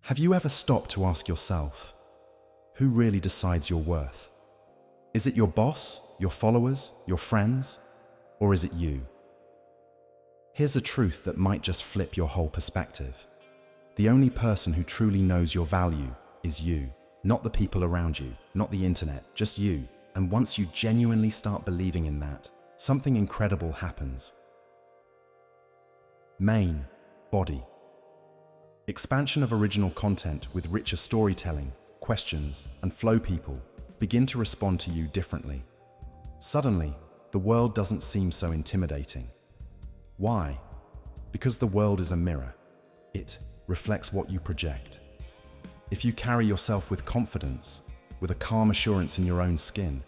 Have you ever stopped to ask yourself, who really decides your worth? Is it your boss, your followers, your friends, or is it you? Here's a truth that might just flip your whole perspective. The only person who truly knows your value is you, not the people around you, not the internet, just you. And once you genuinely start believing in that, something incredible happens. Main, body. Expansion of original content with richer storytelling, questions, and flow. People begin to respond to you differently. Suddenly, the world doesn't seem so intimidating. Why? Because the world is a mirror. It reflects what you project. If you carry yourself with confidence, with a calm assurance in your own skin,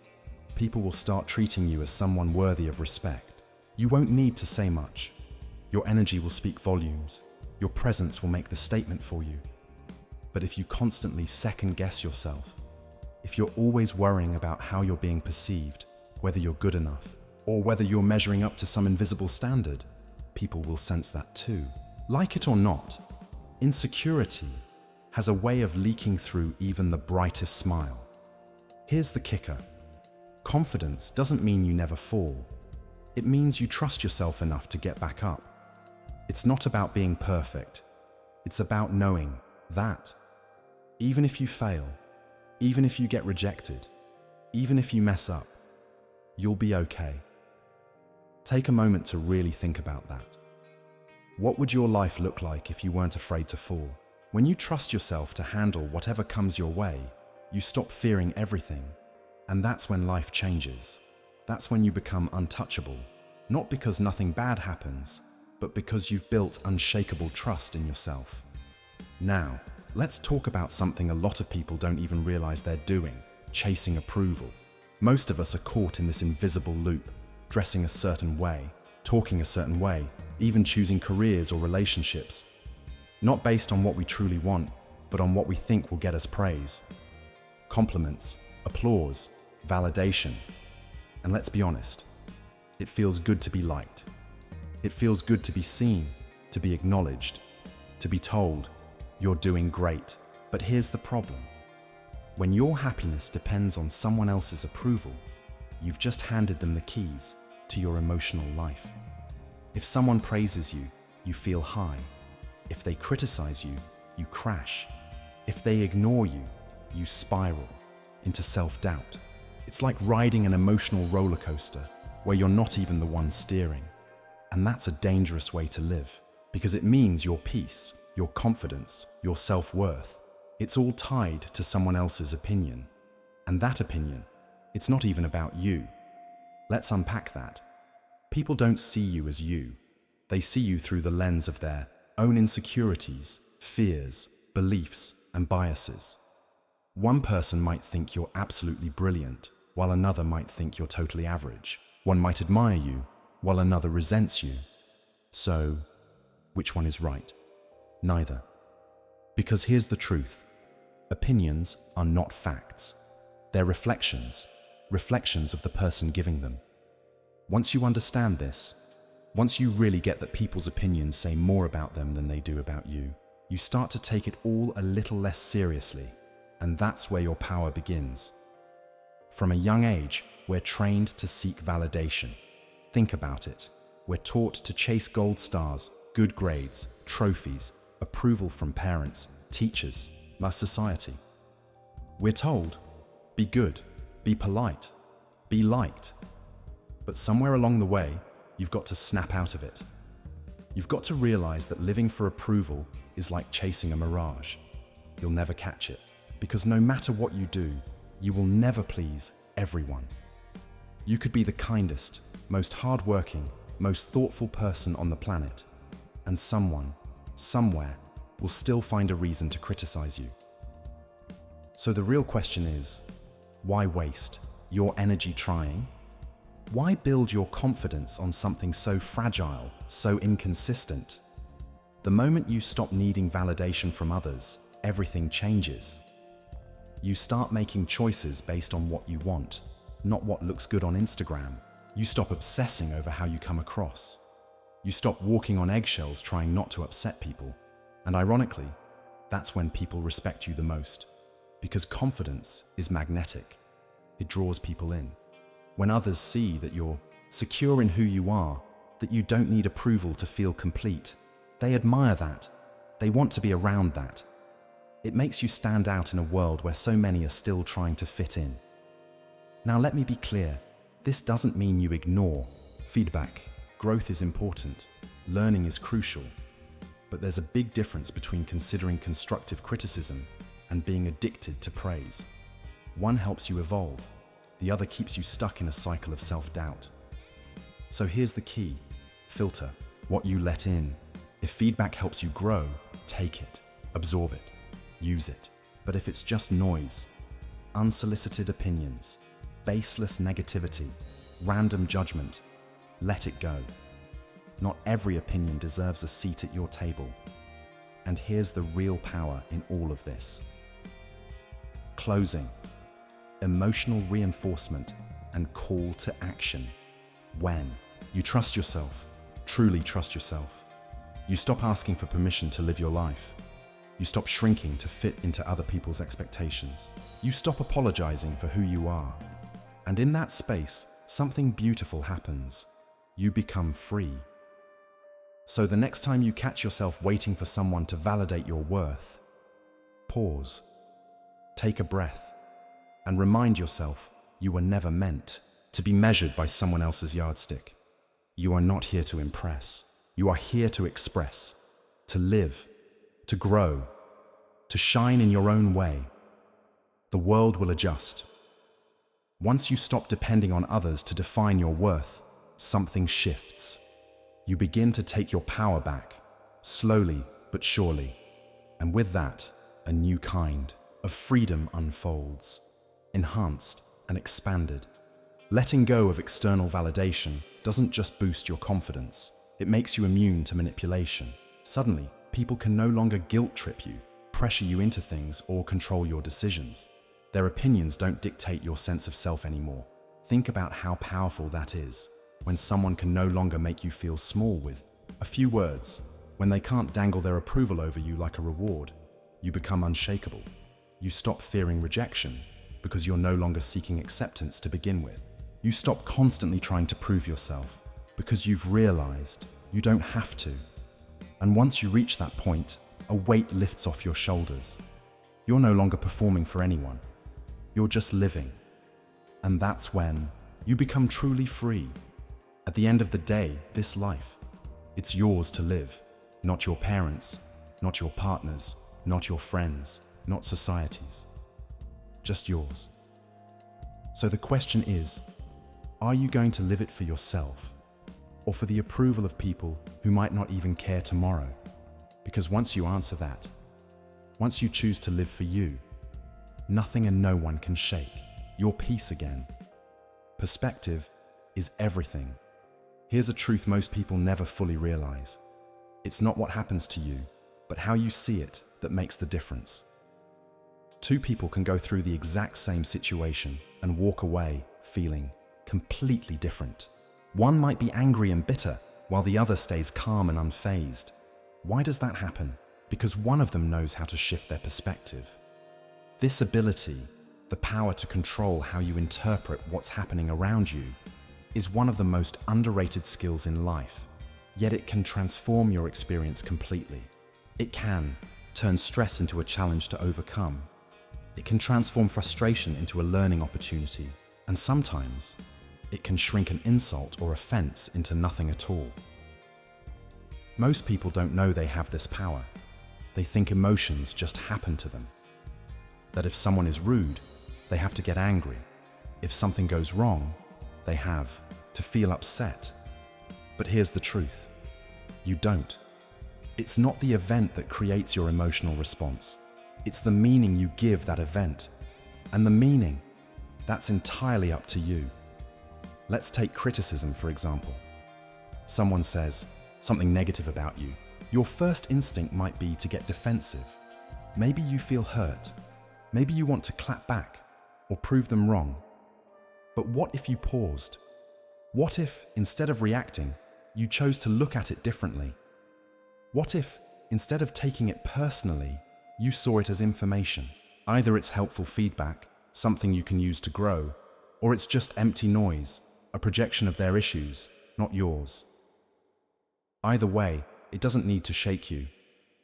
people will start treating you as someone worthy of respect. You won't need to say much. Your energy will speak volumes. Your presence will make the statement for you. But if you constantly second-guess yourself, if you're always worrying about how you're being perceived, whether you're good enough, or whether you're measuring up to some invisible standard, people will sense that too. Like it or not, insecurity has a way of leaking through even the brightest smile. Here's the kicker. Confidence doesn't mean you never fall. It means you trust yourself enough to get back up. It's not about being perfect. It's about knowing that even if you fail, even if you get rejected, even if you mess up, you'll be okay. Take a moment to really think about that. What would your life look like if you weren't afraid to fall? When you trust yourself to handle whatever comes your way, you stop fearing everything. And that's when life changes. That's when you become untouchable, not because nothing bad happens, but because you've built unshakable trust in yourself. Now, let's talk about something a lot of people don't even realize they're doing: chasing approval. Most of us are caught in this invisible loop, dressing a certain way, talking a certain way, even choosing careers or relationships, not based on what we truly want, but on what we think will get us praise. Compliments, applause, validation. And let's be honest, it feels good to be liked. It feels good to be seen, to be acknowledged, to be told, you're doing great. But here's the problem. When your happiness depends on someone else's approval, you've just handed them the keys to your emotional life. If someone praises you, you feel high. If they criticize you, you crash. If they ignore you, you spiral into self-doubt. It's like riding an emotional roller coaster where you're not even the one steering. And that's a dangerous way to live, because it means your peace, your confidence, your self-worth, it's all tied to someone else's opinion. And that opinion, it's not even about you. Let's unpack that. People don't see you as you. They see you through the lens of their own insecurities, fears, beliefs, and biases. One person might think you're absolutely brilliant, while another might think you're totally average. One might admire you, while another resents you. So, which one is right? Neither. Because here's the truth. Opinions are not facts. They're reflections of the person giving them. Once you understand this, once you really get that people's opinions say more about them than they do about you, you start to take it all a little less seriously. And that's where your power begins. From a young age, we're trained to seek validation. Think about it. We're taught to chase gold stars, good grades, trophies, approval from parents, teachers, our society. We're told, be good, be polite, be liked. But somewhere along the way, you've got to snap out of it. You've got to realize that living for approval is like chasing a mirage. You'll never catch it, because no matter what you do, you will never please everyone. You could be the kindest, most hardworking, most thoughtful person on the planet, and someone, somewhere, will still find a reason to criticize you. So the real question is, why waste your energy trying? Why build your confidence on something so fragile, so inconsistent? The moment you stop needing validation from others, everything changes. You start making choices based on what you want, not what looks good on Instagram. You stop obsessing over how you come across. You stop walking on eggshells trying not to upset people. And ironically, That's when people respect you the most. Because confidence is magnetic. It draws people in. When others see that you're secure in who you are, that you don't need approval to feel complete, they admire that. They want to be around that. It makes you stand out in a world where so many are still trying to fit in. Now let me be clear, this doesn't mean you ignore feedback. Growth is important, learning is crucial, but there's a big difference between considering constructive criticism and being addicted to praise. One helps you evolve, the other keeps you stuck in a cycle of self-doubt. So here's the key: filter what you let in. If feedback helps you grow, take it, absorb it, use it. But if it's just noise, unsolicited opinions, baseless negativity, random judgment, let it go. Not every opinion deserves a seat at your table. And here's the real power in all of this. Closing, emotional reinforcement, and call to action. When you trust yourself, truly trust yourself, you stop asking for permission to live your life. You stop shrinking to fit into other people's expectations. You stop apologizing for who you are. And in that space, something beautiful happens. You become free. So the next time you catch yourself waiting for someone to validate your worth, pause, take a breath, and remind yourself you were never meant to be measured by someone else's yardstick. You are not here to impress. You are here to express, to live, to grow, to shine in your own way. The world will adjust. Once you stop depending on others to define your worth, something shifts. You begin to take your power back, slowly but surely. And with that, a new kind of freedom unfolds, enhanced and expanded. Letting go of external validation doesn't just boost your confidence, it makes you immune to manipulation. Suddenly, people can no longer guilt trip you, pressure you into things, or control your decisions. Their opinions don't dictate your sense of self anymore. Think about how powerful that is, when someone can no longer make you feel small with a few words. When they can't dangle their approval over you like a reward, you become unshakable. You stop fearing rejection because you're no longer seeking acceptance to begin with. You stop constantly trying to prove yourself because you've realized you don't have to. And once you reach that point, a weight lifts off your shoulders. You're no longer performing for anyone. You're just living. And that's when you become truly free. At the end of the day, this life, it's yours to live, not your parents', not your partner's, not your friends', not society's. Just yours. So the question is, are you going to live it for yourself, or for the approval of people who might not even care tomorrow? Because once you answer that, once you choose to live for you, nothing and no one can shake your peace again. Perspective is everything. Here's a truth most people never fully realize. It's not what happens to you, but how you see it that makes the difference. Two people can go through the exact same situation and walk away feeling completely different. One might be angry and bitter, while the other stays calm and unfazed. Why does that happen? Because one of them knows how to shift their perspective. This ability, the power to control how you interpret what's happening around you, is one of the most underrated skills in life, yet it can transform your experience completely. It can turn stress into a challenge to overcome. It can transform frustration into a learning opportunity, and sometimes it can shrink an insult or offense into nothing at all. Most people don't know they have this power. They think emotions just happen to them. That if someone is rude, they have to get angry. If something goes wrong, they have to feel upset. But here's the truth. You don't. It's not the event that creates your emotional response. It's the meaning you give that event. And the meaning, that's entirely up to you. Let's take criticism, for example. Someone says something negative about you. Your first instinct might be to get defensive. Maybe you feel hurt. Maybe you want to clap back or prove them wrong. But what if you paused? What if, instead of reacting, you chose to look at it differently? What if, instead of taking it personally, You saw it as information. Either it's helpful feedback, something you can use to grow, or it's just empty noise, a projection of their issues, not yours. Either way, it doesn't need to shake you.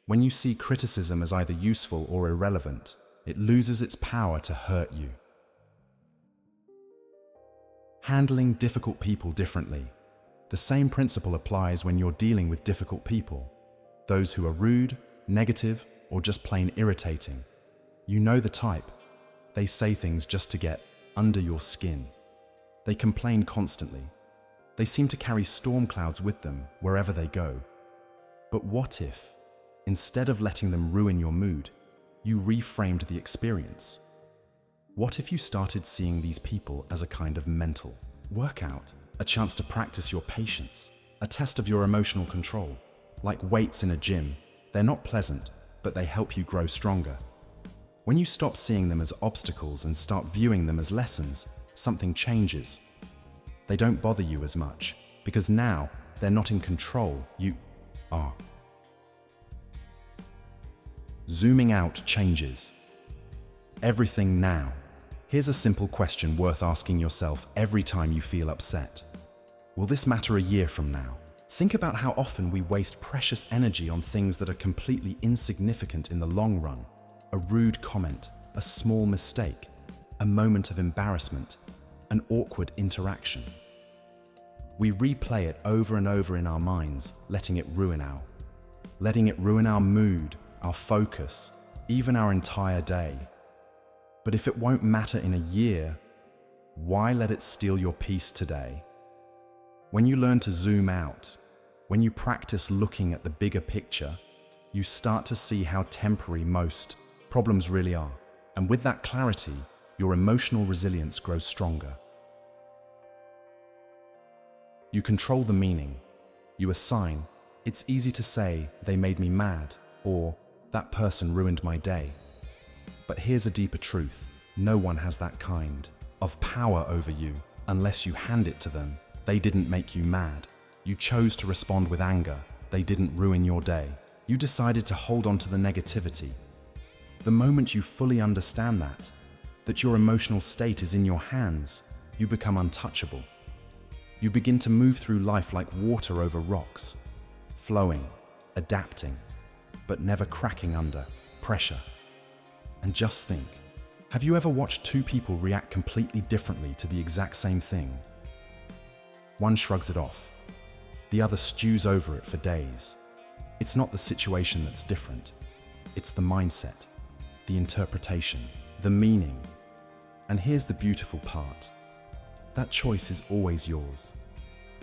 When you see criticism as either useful or irrelevant, it loses its power to hurt you. Handling difficult people differently. The same principle applies when you're dealing with difficult people. Those who are rude, negative, or just plain irritating. You know the type. They say things just to get under your skin. They complain constantly. They seem to carry storm clouds with them wherever they go. But what if, instead of letting them ruin your mood, you reframed the experience? What if you started seeing these people as a kind of mental workout, a chance to practice your patience, a test of your emotional control? Like weights in a gym, they're not pleasant, but they help you grow stronger. When you stop seeing them as obstacles and start viewing them as lessons, something changes. They don't bother you as much, because now they're not in control, you are. Zooming out changes everything now. Here's a simple question worth asking yourself every time you feel upset. Will this matter a year from now? Think about how often we waste precious energy on things that are completely insignificant in the long run. A rude comment, a small mistake, a moment of embarrassment, an awkward interaction. We replay it over and over in our minds, letting it ruin our mood, our focus, even our entire day. But if it won't matter in a year, why let it steal your peace today? When you learn to zoom out, when you practice looking at the bigger picture, you start to see how temporary most problems really are. And with that clarity, your emotional resilience grows stronger. You control the meaning. You assign. It's easy to say, they made me mad, or that person ruined my day. But here's a deeper truth. No one has that kind of power over you unless you hand it to them. They didn't make you mad. You chose to respond with anger. They didn't ruin your day. You decided to hold on to the negativity. The moment you fully understand that your emotional state is in your hands, you become untouchable. You begin to move through life like water over rocks, flowing, adapting, but never cracking under pressure. And just think, have you ever watched two people react completely differently to the exact same thing? One shrugs it off. The other stews over it for days. It's not the situation that's different. It's the mindset, the interpretation, the meaning. And here's the beautiful part. That choice is always yours.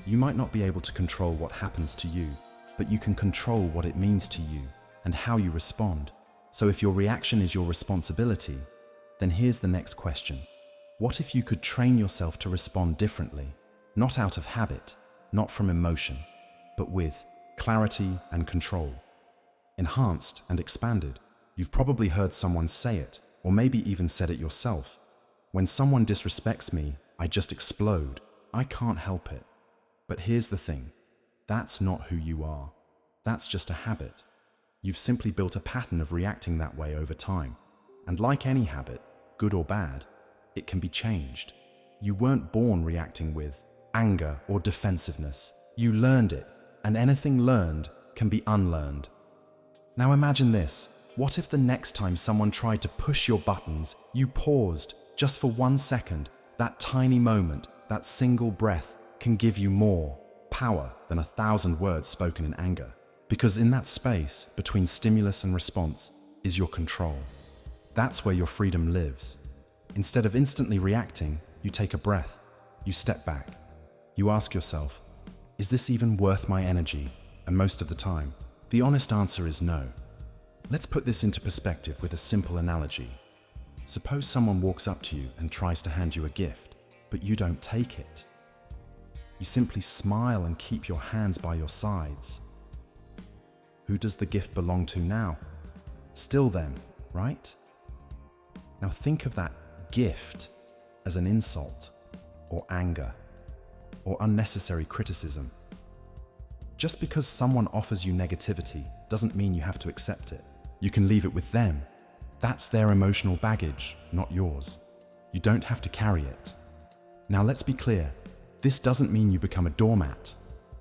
You might not be able to control what happens to you, but you can control what it means to you and how you respond. So if your reaction is your responsibility, then here's the next question. What if you could train yourself to respond differently? Not out of habit, not from emotion, but with clarity and control. Enhanced and expanded. You've probably heard someone say it, or maybe even said it yourself. When someone disrespects me, I just explode. I can't help it. But here's the thing. That's not who you are. That's just a habit. You've simply built a pattern of reacting that way over time. And like any habit, good or bad, it can be changed. You weren't born reacting with anger or defensiveness. You learned it, and anything learned can be unlearned. Now imagine this. What if the next time someone tried to push your buttons, you paused just for 1 second? That tiny moment, that single breath can give you more power than 1,000 words spoken in anger. Because in that space between stimulus and response is your control. That's where your freedom lives. Instead of instantly reacting, you take a breath. You step back. You ask yourself, is this even worth my energy? And most of the time, the honest answer is no. Let's put this into perspective with a simple analogy. Suppose someone walks up to you and tries to hand you a gift, but you don't take it. You simply smile and keep your hands by your sides. Who does the gift belong to now? Still them, right? Now think of that gift as an insult, or anger, or unnecessary criticism. Just because someone offers you negativity doesn't mean you have to accept it. You can leave it with them. That's their emotional baggage, not yours. You don't have to carry it. Now let's be clear. This doesn't mean you become a doormat.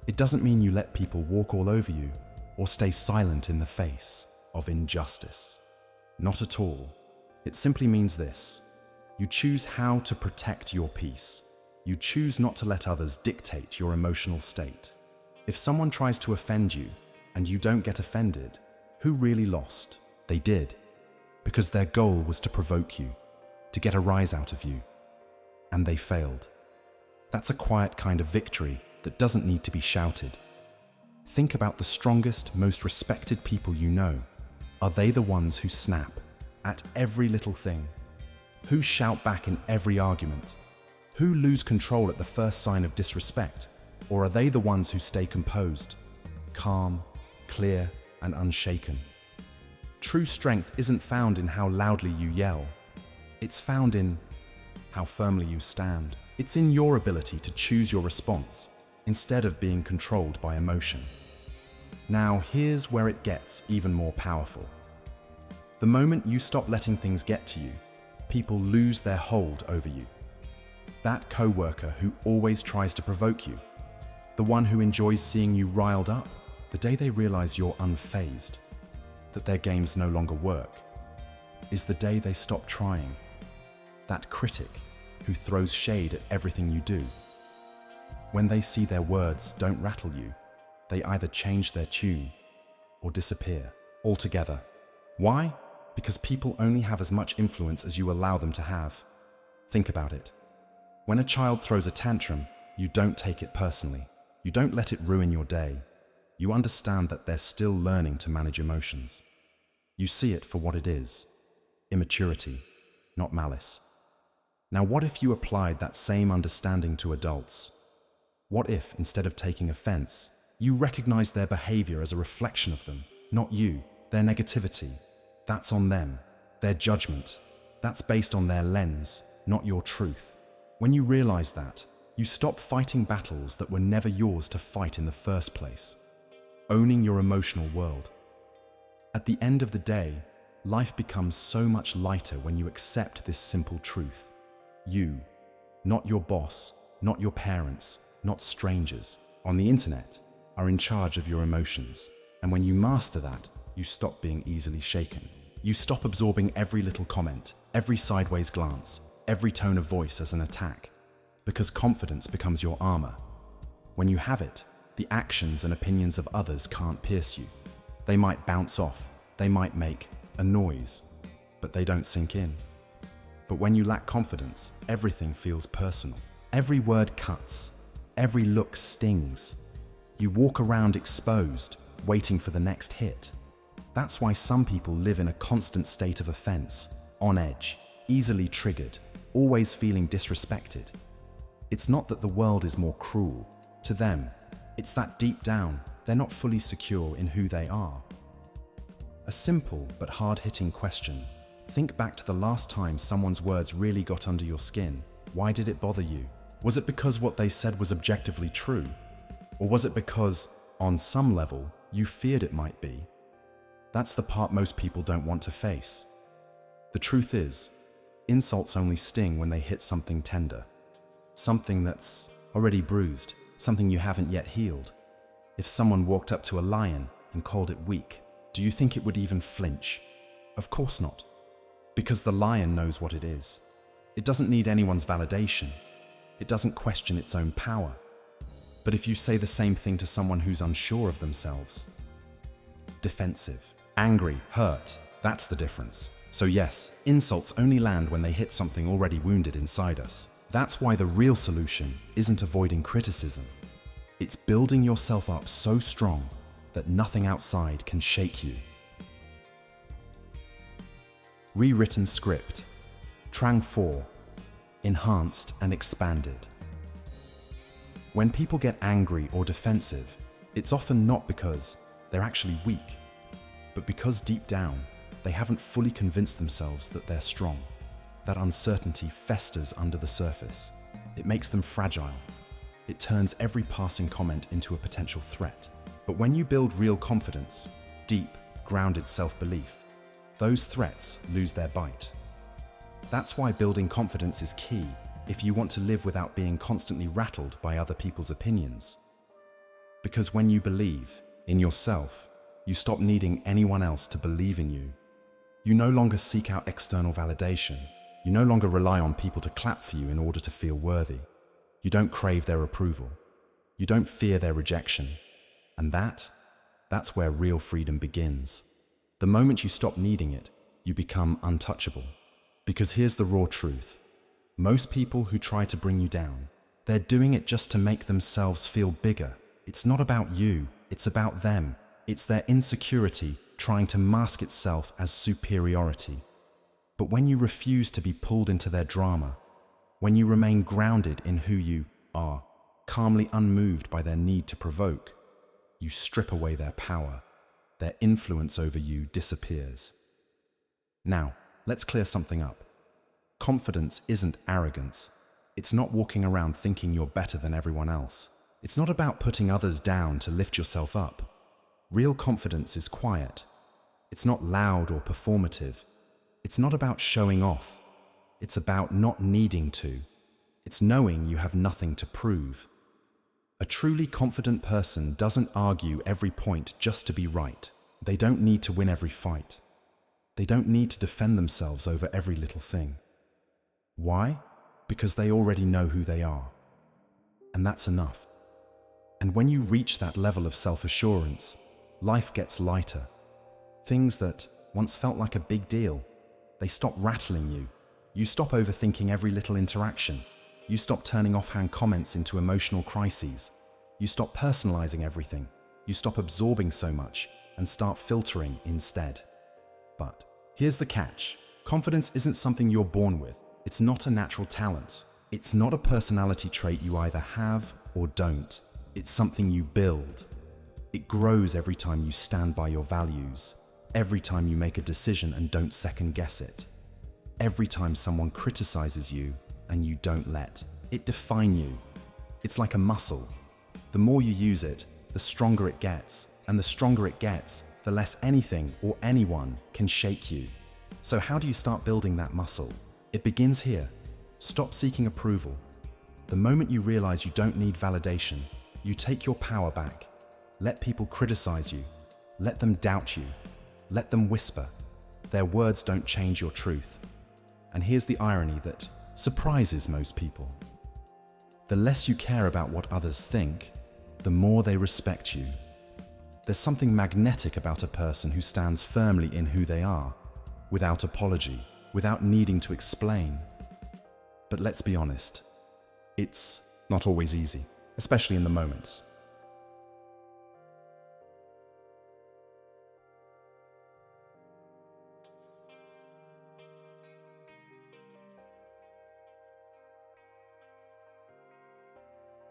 It doesn't mean you let people walk all over you or stay silent in the face of injustice. Not at all. It simply means this. You choose how to protect your peace. You choose not to let others dictate your emotional state. If someone tries to offend you and you don't get offended, who really lost? They did, because their goal was to provoke you, to get a rise out of you, and they failed. That's a quiet kind of victory that doesn't need to be shouted. Think about the strongest, most respected people you know. Are they the ones who snap at every little thing? Who shout back in every argument? Who lose control at the first sign of disrespect? Or are they the ones who stay composed, calm, clear, and unshaken? True strength isn't found in how loudly you yell. It's found in how firmly you stand. It's in your ability to choose your response instead of being controlled by emotion. Now, here's where it gets even more powerful. The moment you stop letting things get to you, people lose their hold over you. That coworker who always tries to provoke you, the one who enjoys seeing you riled up, the day they realize you're unfazed, that their games no longer work, is the day they stop trying. That critic who throws shade at everything you do. When they see their words don't rattle you, they either change their tune or disappear altogether. Why? Because people only have as much influence as you allow them to have. Think about it. When a child throws a tantrum, you don't take it personally. You don't let it ruin your day. You understand that they're still learning to manage emotions. You see it for what it is, immaturity, not malice. Now, what if you applied that same understanding to adults? What if, instead of taking offense, you recognize their behavior as a reflection of them, not you, their negativity? That's on them, their judgment. That's based on their lens, not your truth. When you realize that, you stop fighting battles that were never yours to fight in the first place. Owning your emotional world. At the end of the day, life becomes so much lighter when you accept this simple truth. You, not your boss, not your parents, not strangers, on the internet, are in charge of your emotions. And when you master that, you stop being easily shaken. You stop absorbing every little comment, every sideways glance, every tone of voice as an attack, because confidence becomes your armor. When you have it, the actions and opinions of others can't pierce you. They might bounce off, they might make a noise, but they don't sink in. But when you lack confidence, everything feels personal. Every word cuts, every look stings. You walk around exposed, waiting for the next hit. That's why some people live in a constant state of offense, on edge, easily triggered, always feeling disrespected. It's not that the world is more cruel. To them, it's that deep down, they're not fully secure in who they are. A simple but hard-hitting question. Think back to the last time someone's words really got under your skin. Why did it bother you? Was it because what they said was objectively true? Or was it because, on some level, you feared it might be? That's the part most people don't want to face. The truth is, insults only sting when they hit something tender. Something that's already bruised, something you haven't yet healed. If someone walked up to a lion and called it weak, do you think it would even flinch? Of course not. Because the lion knows what it is. It doesn't need anyone's validation. It doesn't question its own power. But if you say the same thing to someone who's unsure of themselves, defensive, angry, hurt, that's the difference. So yes, insults only land when they hit something already wounded inside us. That's why the real solution isn't avoiding criticism. It's building yourself up so strong that nothing outside can shake you. Rewritten script. Trang 4. Enhanced and expanded. When people get angry or defensive, it's often not because they're actually weak, but because deep down, they haven't fully convinced themselves that they're strong. That uncertainty festers under the surface. It makes them fragile. It turns every passing comment into a potential threat. But when you build real confidence, deep, grounded self-belief, those threats lose their bite. That's why building confidence is key if you want to live without being constantly rattled by other people's opinions. Because when you believe in yourself, you stop needing anyone else to believe in you. You no longer seek out external validation. You no longer rely on people to clap for you in order to feel worthy. You don't crave their approval. You don't fear their rejection. And that's where real freedom begins. The moment you stop needing it, you become untouchable. Because here's the raw truth. Most people who try to bring you down, they're doing it just to make themselves feel bigger. It's not about you, it's about them. It's their insecurity trying to mask itself as superiority. But when you refuse to be pulled into their drama, when you remain grounded in who you are, calmly unmoved by their need to provoke, you strip away their power. Their influence over you disappears. Now, let's clear something up. Confidence isn't arrogance. It's not walking around thinking you're better than everyone else. It's not about putting others down to lift yourself up. Real confidence is quiet. It's not loud or performative. It's not about showing off. It's about not needing to. It's knowing you have nothing to prove. A truly confident person doesn't argue every point just to be right. They don't need to win every fight. They don't need to defend themselves over every little thing. Why? Because they already know who they are. And that's enough. And when you reach that level of self-assurance, life gets lighter. Things that once felt like a big deal, they stop rattling you. You stop overthinking every little interaction. You stop turning offhand comments into emotional crises. You stop personalizing everything. You stop absorbing so much and start filtering instead. But here's the catch. Confidence isn't something you're born with. It's not a natural talent. It's not a personality trait you either have or don't. It's something you build. It grows every time you stand by your values. Every time you make a decision and don't second guess it. Every time someone criticizes you and you don't let it define you. It's like a muscle. The more you use it, the stronger it gets. And the stronger it gets, the less anything or anyone can shake you. So how do you start building that muscle? It begins here. Stop seeking approval. The moment you realize you don't need validation, you take your power back. Let people criticize you. Let them doubt you. Let them whisper. Their words don't change your truth. And here's the irony that surprises most people. The less you care about what others think, the more they respect you. There's something magnetic about a person who stands firmly in who they are, without apology, without needing to explain. But let's be honest, it's not always easy, especially in the moments.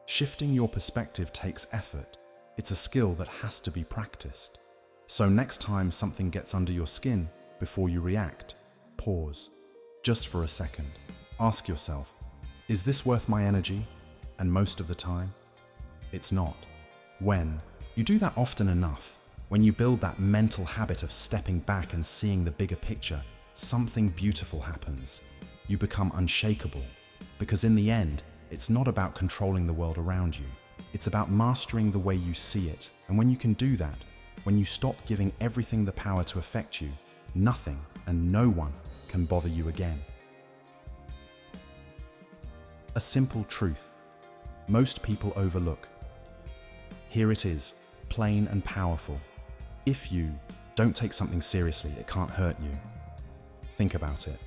Shifting your perspective takes effort. It's a skill that has to be practiced. So next time something gets under your skin, before you react, pause. Just for a second. Ask yourself, is this worth my energy? And most of the time, it's not. When you do that often enough, when you build that mental habit of stepping back and seeing the bigger picture, something beautiful happens. You become unshakable. Because in the end, it's not about controlling the world around you. It's about mastering the way you see it. And when you can do that, when you stop giving everything the power to affect you, nothing and no one can bother you again. A simple truth most people overlook. Here it is, plain and powerful. If you don't take something seriously, it can't hurt you. Think about it.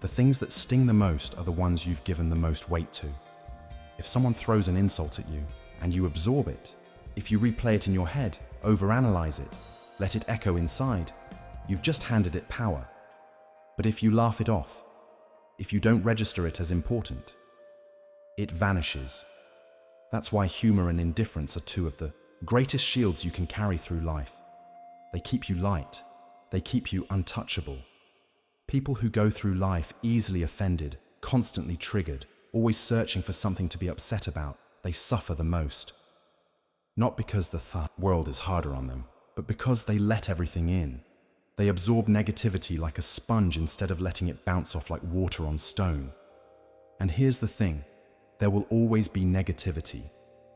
The things that sting the most are the ones you've given the most weight to. If someone throws an insult at you and you absorb it, if you replay it in your head, overanalyze it, let it echo inside, you've just handed it power. But if you laugh it off, if you don't register it as important, it vanishes. That's why humor and indifference are two of the greatest shields you can carry through life. They keep you light. They keep you untouchable. People who go through life easily offended, constantly triggered, always searching for something to be upset about, they suffer the most. Not because the world is harder on them, but because they let everything in. They absorb negativity like a sponge instead of letting it bounce off like water on stone. And here's the thing, there will always be negativity.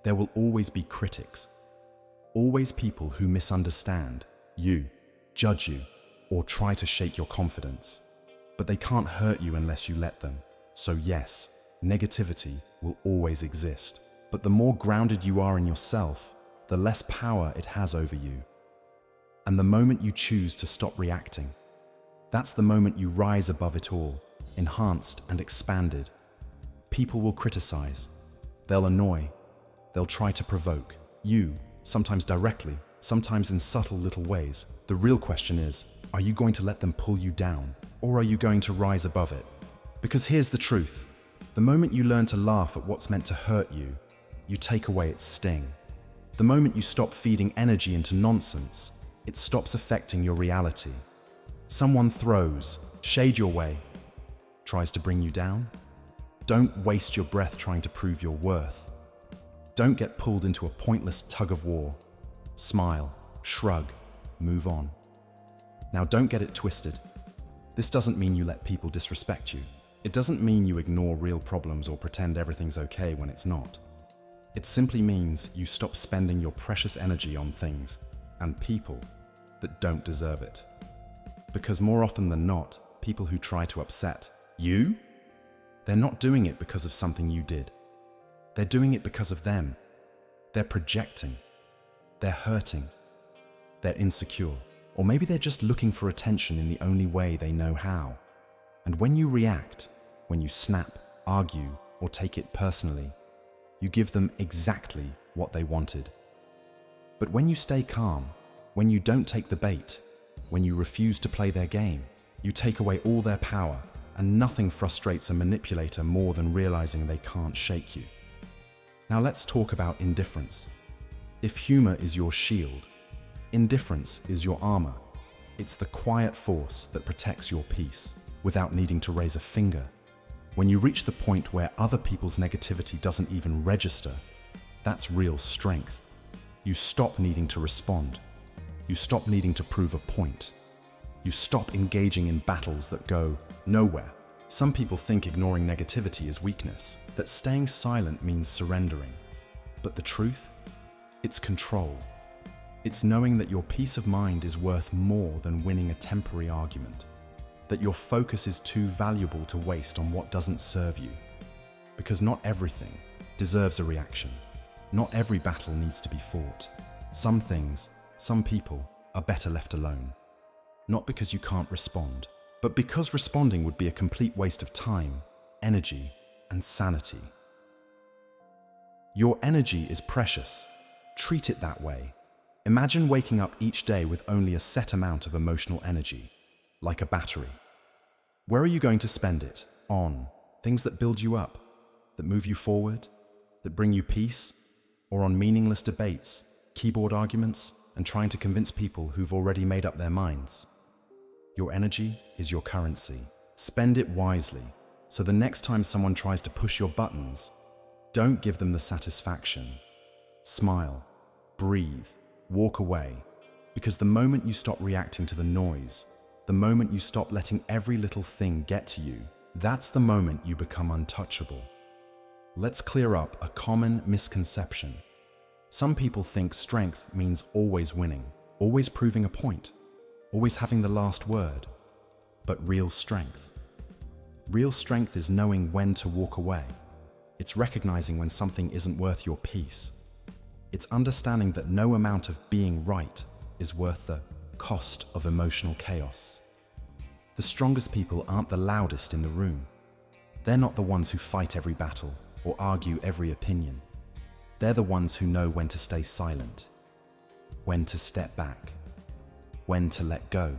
There will always be critics. Always people who misunderstand you, judge you, or try to shake your confidence. But they can't hurt you unless you let them. So yes, negativity will always exist. But the more grounded you are in yourself, the less power it has over you. And the moment you choose to stop reacting, that's the moment you rise above it all, enhanced and expanded. People will criticize, they'll annoy, they'll try to provoke you, sometimes directly, sometimes in subtle little ways. The real question is, are you going to let them pull you down, or are you going to rise above it? Because here's the truth, the moment you learn to laugh at what's meant to hurt you, you take away its sting. The moment you stop feeding energy into nonsense, it stops affecting your reality. Someone throws shade your way, tries to bring you down. Don't waste your breath trying to prove your worth. Don't get pulled into a pointless tug of war. Smile, shrug, move on. Now don't get it twisted. This doesn't mean you let people disrespect you. It doesn't mean you ignore real problems or pretend everything's okay when it's not. It simply means you stop spending your precious energy on things and people that don't deserve it. Because more often than not, people who try to upset you, they're not doing it because of something you did. They're doing it because of them. They're projecting. They're hurting. They're insecure. Or maybe they're just looking for attention in the only way they know how. And when you react, when you snap, argue, or take it personally, you give them exactly what they wanted. But when you stay calm, when you don't take the bait, when you refuse to play their game, you take away all their power, and nothing frustrates a manipulator more than realizing they can't shake you. Now let's talk about indifference. If humor is your shield, indifference is your armor. It's the quiet force that protects your peace without needing to raise a finger. When you reach the point where other people's negativity doesn't even register, that's real strength. You stop needing to respond. You stop needing to prove a point. You stop engaging in battles that go nowhere. Some people think ignoring negativity is weakness, that staying silent means surrendering. But the truth? It's control. It's knowing that your peace of mind is worth more than winning a temporary argument. That your focus is too valuable to waste on what doesn't serve you. Because not everything deserves a reaction. Not every battle needs to be fought. Some things, some people, are better left alone. Not because you can't respond, but because responding would be a complete waste of time, energy, and sanity. Your energy is precious. Treat it that way. Imagine waking up each day with only a set amount of emotional energy, like a battery. Where are you going to spend it? On things that build you up, that move you forward, that bring you peace, or on meaningless debates, keyboard arguments, and trying to convince people who've already made up their minds? Your energy is your currency. Spend it wisely, so the next time someone tries to push your buttons, don't give them the satisfaction. Smile, breathe, walk away, because the moment you stop reacting to the noise, the moment you stop letting every little thing get to you, that's the moment you become untouchable. Let's clear up a common misconception. Some people think strength means always winning, always proving a point, always having the last word. But real strength is knowing when to walk away. It's recognizing when something isn't worth your peace. It's understanding that no amount of being right is worth the cost of emotional chaos. The strongest people aren't the loudest in the room. They're not the ones who fight every battle or argue every opinion. They're the ones who know when to stay silent, when to step back, when to let go.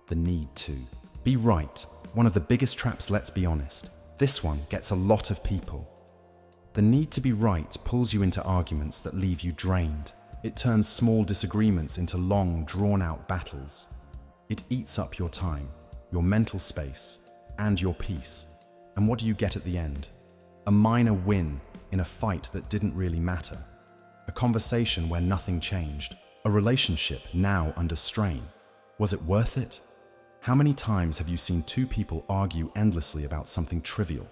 The need to be right. One of the biggest traps, let's be honest. This one gets a lot of people. The need to be right pulls you into arguments that leave you drained. It turns small disagreements into long, drawn-out battles. It eats up your time, your mental space, and your peace. And what do you get at the end? A minor win in a fight that didn't really matter. A conversation where nothing changed. A relationship now under strain. Was it worth it? How many times have you seen two people argue endlessly about something trivial,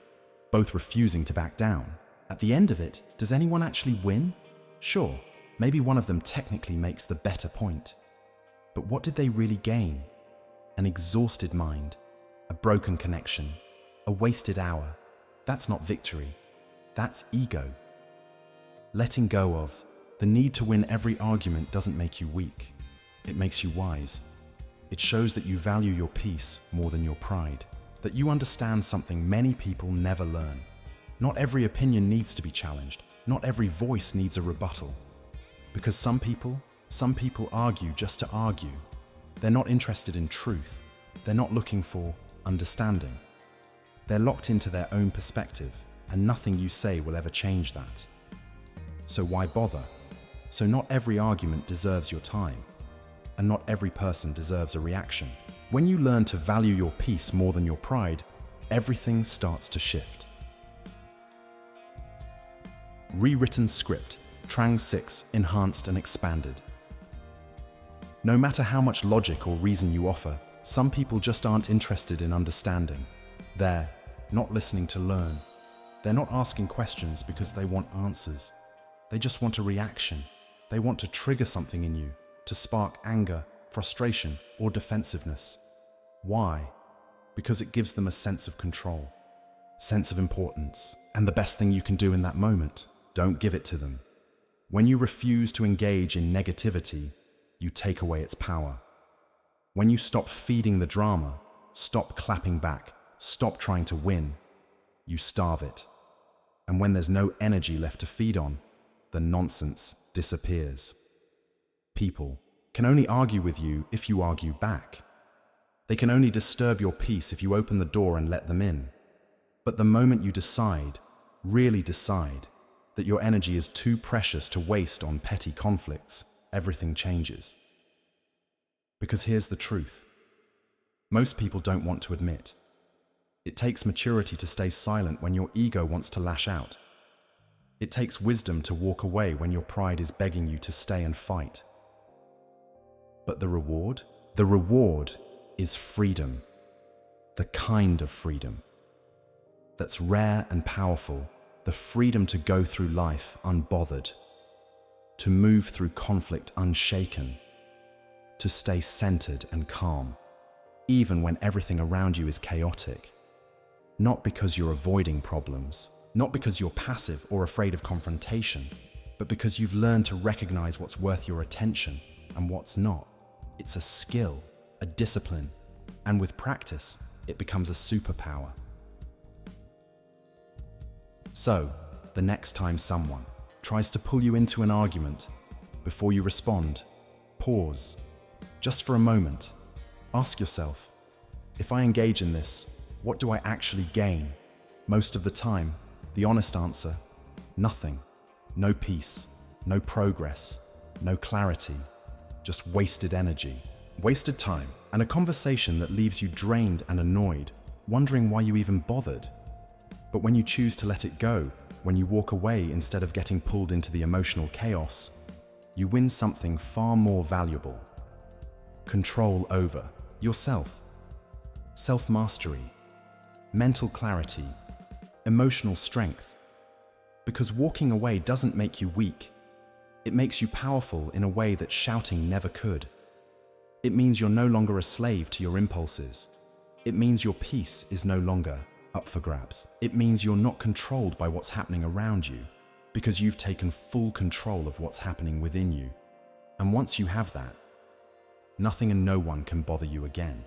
both refusing to back down? At the end of it, does anyone actually win? Sure, maybe one of them technically makes the better point. But what did they really gain? An exhausted mind, a broken connection, a wasted hour. That's not victory. That's ego. Letting go of the need to win every argument doesn't make you weak. It makes you wise. It shows that you value your peace more than your pride, that you understand something many people never learn. Not every opinion needs to be challenged. Not every voice needs a rebuttal. Because some people argue just to argue. They're not interested in truth. They're not looking for understanding. They're locked into their own perspective, and nothing you say will ever change that. So why bother? So not every argument deserves your time, and not every person deserves a reaction. When you learn to value your peace more than your pride, everything starts to shift. Rewritten script, Trang 6, enhanced and expanded. No matter how much logic or reason you offer, some people just aren't interested in understanding. They're not listening to learn. They're not asking questions because they want answers. They just want a reaction. They want to trigger something in you, to spark anger, frustration, or defensiveness. Why? Because it gives them a sense of control, sense of importance, and the best thing you can do in that moment, don't give it to them. When you refuse to engage in negativity, you take away its power. When you stop feeding the drama, stop clapping back, stop trying to win, you starve it. And when there's no energy left to feed on, the nonsense disappears. People can only argue with you if you argue back. They can only disturb your peace if you open the door and let them in. But the moment you decide, really decide, that your energy is too precious to waste on petty conflicts, everything changes. Because here's the truth. Most people don't want to admit. It takes maturity to stay silent when your ego wants to lash out. It takes wisdom to walk away when your pride is begging you to stay and fight. But the reward? The reward is freedom. The kind of freedom that's rare and powerful. The freedom to go through life unbothered, to move through conflict unshaken, to stay centered and calm, even when everything around you is chaotic. Not because you're avoiding problems, not because you're passive or afraid of confrontation, but because you've learned to recognize what's worth your attention and what's not. It's a skill, a discipline, and with practice, it becomes a superpower. So, the next time someone tries to pull you into an argument, before you respond, pause. Just for a moment, ask yourself, if I engage in this, what do I actually gain? Most of the time, the honest answer, nothing. No peace, no progress, no clarity, just wasted energy, wasted time, and a conversation that leaves you drained and annoyed, wondering why you even bothered. But when you choose to let it go, when you walk away instead of getting pulled into the emotional chaos, you win something far more valuable. Control over yourself, self-mastery, mental clarity, emotional strength. Because walking away doesn't make you weak. It makes you powerful in a way that shouting never could. It means you're no longer a slave to your impulses. It means your peace is no longer up for grabs. It means you're not controlled by what's happening around you, because you've taken full control of what's happening within you. And once you have that, nothing and no one can bother you again.